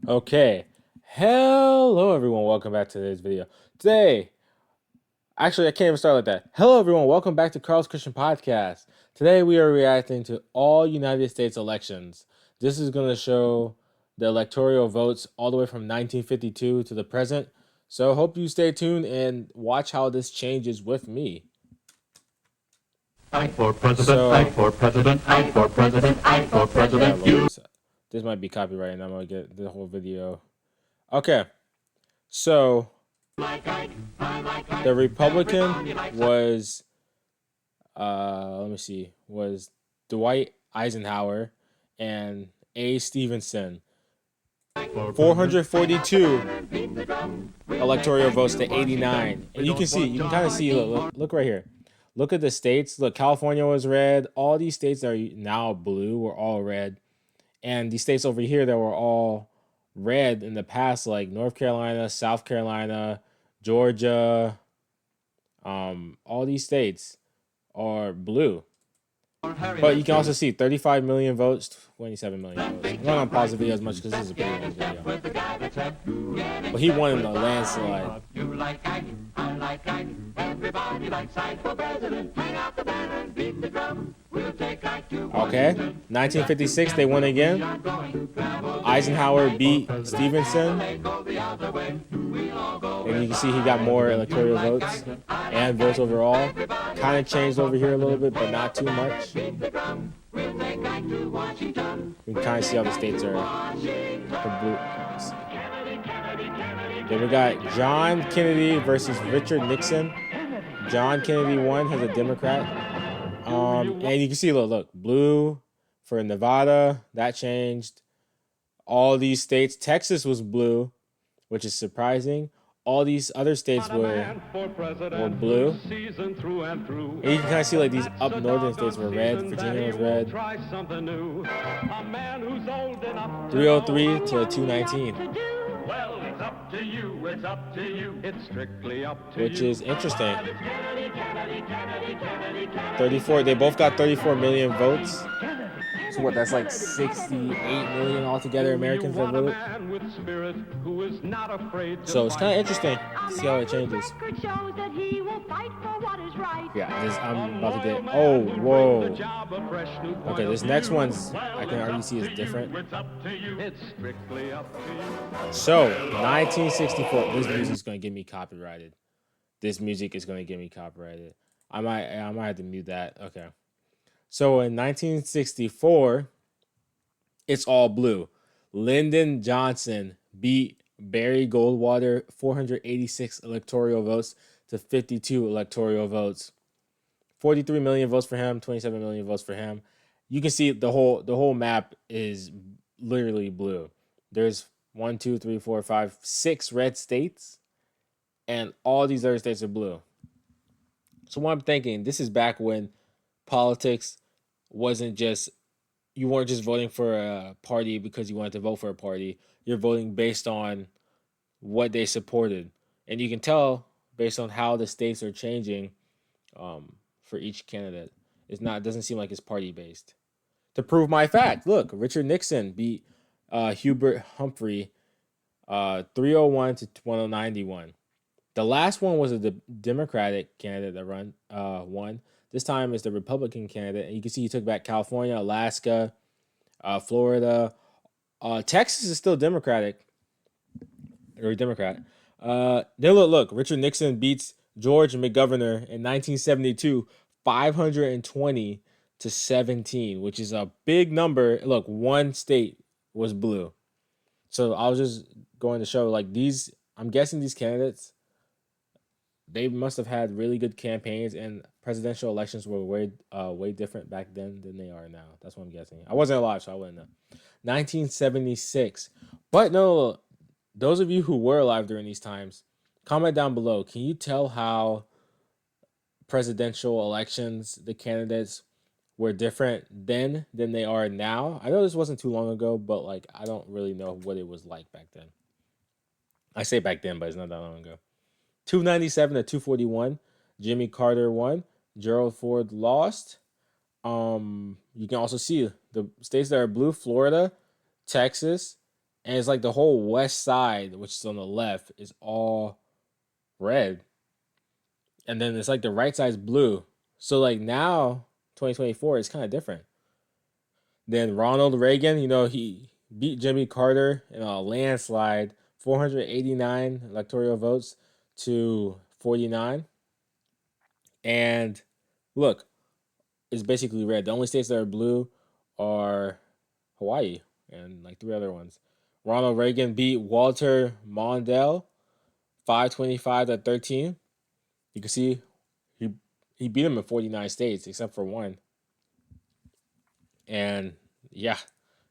Okay. Hello, everyone. Welcome back to today's video. Today, actually, I can't even start like that. Hello, everyone. Welcome back to Carl's Christian Podcast. Today, we are reacting to all United States elections. This is going to show the electoral votes all the way from 1952 to the present. So, hope you stay tuned and watch how this changes with me. I for president, I for president, I for president, I for president. This might be copyright, and I'm going to get the whole video. Okay. So, the Republican was, let me see, was Dwight Eisenhower and A. Stevenson. 442 electoral votes to 89. And you can kind of see, look right here. Look at the states. Look, California was red. All these states that are now blue were all red. And these states over here that were all red in the past, like North Carolina, South Carolina, Georgia, all these states are blue. But you can also see 35 million votes, 27 million votes. I'm not going to pause the video as much because this is a pretty long video. But he won in the landslide. Okay, 1956, they won again. Eisenhower beat Stevenson. And you can see he got more electoral votes and votes overall. Kind of changed over here a little bit, but not too much. You can kind of see how the states are. Then we got John Kennedy versus Richard Nixon. John Kennedy won as a Democrat. And you can see, look, blue for Nevada, that changed. All these states, Texas was blue, which is surprising. All these other states were blue. And you can kind of see like these up northern states were red. Virginia was red. 303 to 219. Well, it's up to you, it's up to you, it's strictly up to which you. is interesting. 34, they both got 34 million votes. So what, that's like 68 million altogether Americans that voted. So it's kind of interesting to see how it changes. Yeah, I'm about to get, oh, whoa. Okay, this next one's, I can already see is different. So, 1964, this music is going to get me copyrighted. This music is going to get me copyrighted. I might have to mute that. Okay. So in 1964, it's all blue. Lyndon Johnson beat Barry Goldwater 486 electoral votes to 52 electoral votes. 43 million votes for him, 27 million votes for him. You can see the whole map is literally blue. There's 1, 2, 3, 4, 5, 6 red states, and all these other states are blue. So what I'm thinking, this is back when politics wasn't just, you weren't just voting for a party because you wanted to vote for a party. You're voting based on what they supported. And you can tell based on how the states are changing for each candidate. It doesn't seem like it's party based. To prove my fact, look, Richard Nixon beat Hubert Humphrey 301 to 191. The last one was a Democratic candidate that won. This time it's the Republican candidate. And you can see he took back California, Alaska, Florida. Texas is still Democratic. Or Democrat. Then look, Richard Nixon beats George McGovern in 1972, 520 to 17, which is a big number. Look, one state was blue. So I was just going to show, like, these, I'm guessing these candidates, they must have had really good campaigns, and presidential elections were way different back then than they are now. That's what I'm guessing. I wasn't alive, so I wouldn't know. 1976. But no, those of you who were alive during these times, comment down below. Can you tell how presidential elections, the candidates were different then than they are now? I know this wasn't too long ago, but like, I don't really know what it was like back then. I say back then, but it's not that long ago. 297 to 241. Jimmy Carter won. Gerald Ford lost. You can also see the states that are blue: Florida, Texas, And it's like the whole west side, which is on the left, is all red. And then it's like the right side's blue. So like now, 2024, it's kind of different. Then Ronald Reagan, he beat Jimmy Carter in a landslide, 489 electoral votes to 49. And look, it's basically red. The only states that are blue are Hawaii and like three other ones. Ronald Reagan beat Walter Mondale, 525 to 13. You can see he he beat him in 49 states except for one. And yeah,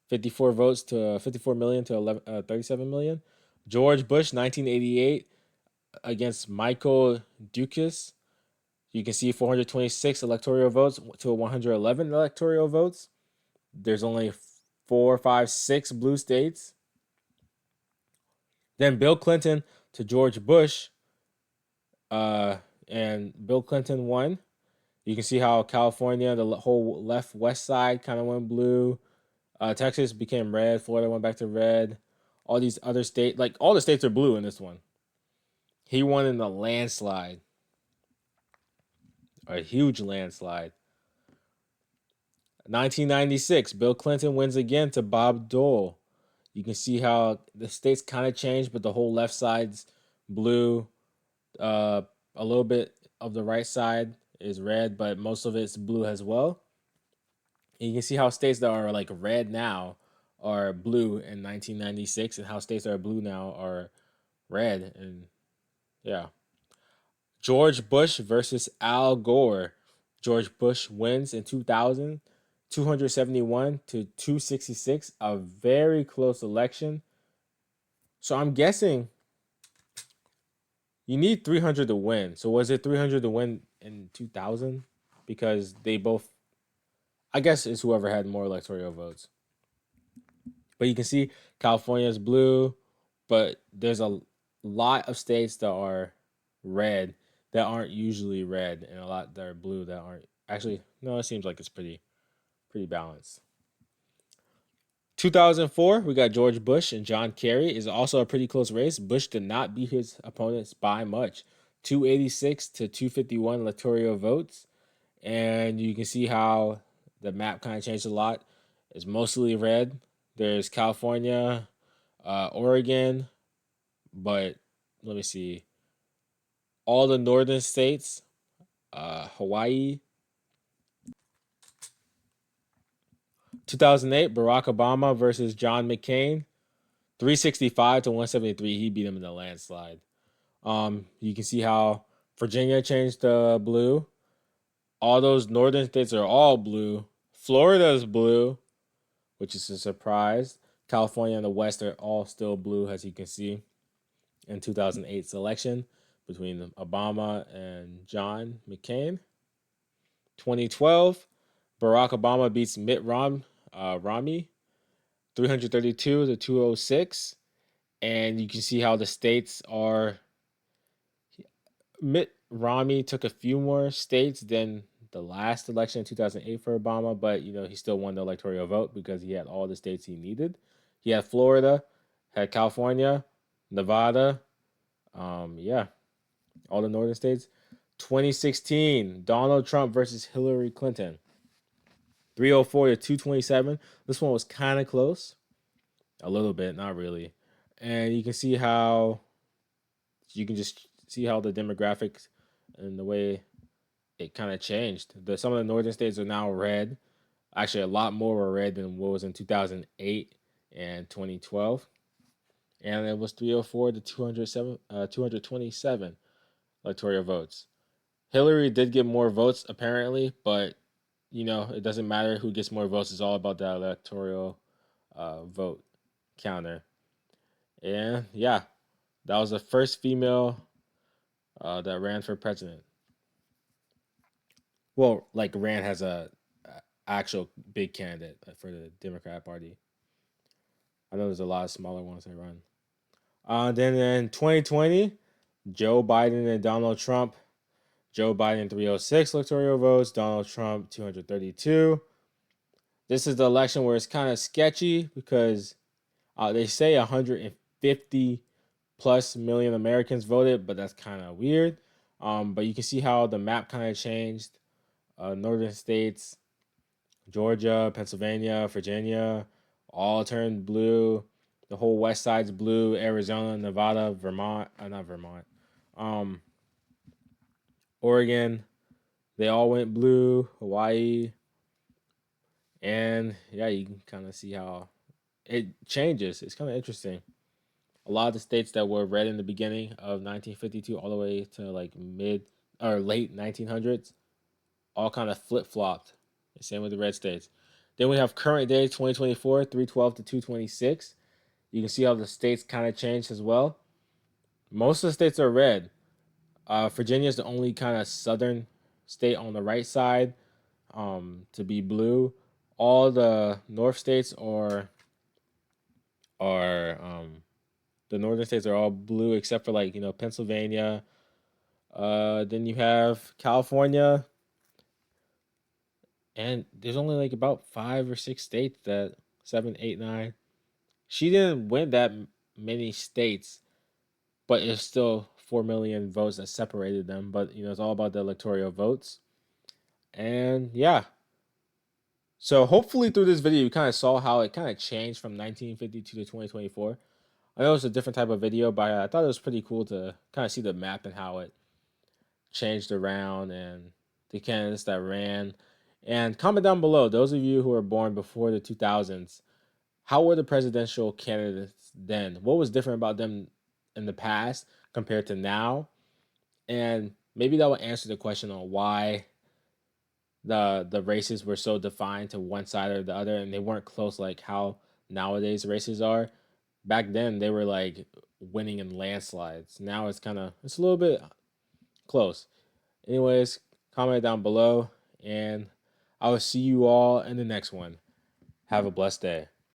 54 million to 37 million. George Bush, 1988, against Michael Dukes. You can see 426 electoral votes to 111 electoral votes. There's only 4, 5, 6 blue states. Then Bill Clinton to George Bush, and Bill Clinton won. You can see how California, the whole left west side, kind of went blue. Texas became red. Florida went back to red. All these other states, like all the states are blue in this one. He won in a landslide, a huge landslide. 1996, Bill Clinton wins again to Bob Dole. You can see how the states kind of changed, but the whole left side's blue. A little bit of the right side is red, but most of it's blue as well. And you can see how states that are like red now are blue in 1996, and how states that are blue now are red. And yeah, George Bush versus Al Gore. George Bush wins in 2000, 271 to 266, a very close election. So I'm guessing you need 300 to win. So was it 300 to win in 2000? Because they both, I guess it's whoever had more electoral votes. But you can see California is blue, but there's a lot of states that are red that aren't usually red, and a lot that are blue that aren't. Actually, no, it seems like it's pretty balanced. 2004, we got George Bush and John Kerry. Is also a pretty close race. Bush did not beat his opponents by much, 286 to 251 electoral votes, and you can see how the map kind of changed a lot. It's mostly red. There's California, Oregon, but let me see. All the northern states, Hawaii. 2008, Barack Obama versus John McCain, 365 to 173. He beat him in a landslide. You can see how Virginia changed to blue. All those northern states are all blue. Florida is blue, which is a surprise. California and the West are all still blue, as you can see in 2008's election between Obama and John McCain. 2012, Barack Obama beats Mitt Romney, 332 to 206. And you can see how the states are. Mitt Romney took a few more states than the last election in 2008 for Obama, but he still won the electoral vote because he had all the states he needed. He had Florida, had California, Nevada, yeah, all the northern states. 2016, Donald Trump versus Hillary Clinton, 304 to 227. This one was kind of close, a little bit, not really. And you can see how the demographics and the way it kind of changed. Some of the northern states are now red. Actually, a lot more were red than what was in 2008 and 2012. And it was 304 to 227 electoral votes. Hillary did get more votes apparently, but it doesn't matter who gets more votes. It's all about that electoral vote counter. And yeah, that was the first female that ran for president. Well, like ran as a actual big candidate for the Democrat Party. I know there's a lot of smaller ones that run. Then in 2020, Joe Biden and Donald Trump. Joe Biden 306 electoral votes, Donald Trump 232. This is the election where it's kind of sketchy because They say 150 plus million Americans voted, but that's kind of weird. But you can see how the map kind of changed. Northern states, Georgia, Pennsylvania, Virginia, all turned blue. The whole west side's blue. Arizona, Nevada, Vermont, not Vermont, um, Oregon, they all went blue. Hawaii, and yeah, you can kind of see how it changes. It's kind of interesting. A lot of the states that were red in the beginning of 1952 all the way to like mid or late 1900s all kind of flip flopped. Same with the red states. Then we have current day 2024, 312 to 226. You can see how the states kind of changed as well. Most of the states are red. Virginia is the only kind of southern state on the right side to be blue. All the north states are the northern states are all blue except for like Pennsylvania. Then you have California, and there's only like about 5 or 6 states that 7, 8, 9. She didn't win that many states, but it's still 4 million votes that separated them. But it's all about the electoral votes, and yeah. So hopefully through this video you kind of saw how it kind of changed from 1952 to 2024. I know it's a different type of video, but I thought it was pretty cool to kind of see the map and how it changed around and the candidates that ran. And comment down below, those of you who were born before the 2000s, how were the presidential candidates then? What was different about them in the past compared to now? And maybe that will answer the question on why the races were so defined to one side or the other, and they weren't close like how nowadays races are. Back then they were like winning in landslides. Now it's a little bit close. Anyways, comment down below, and I will see you all in the next one. Have a blessed day.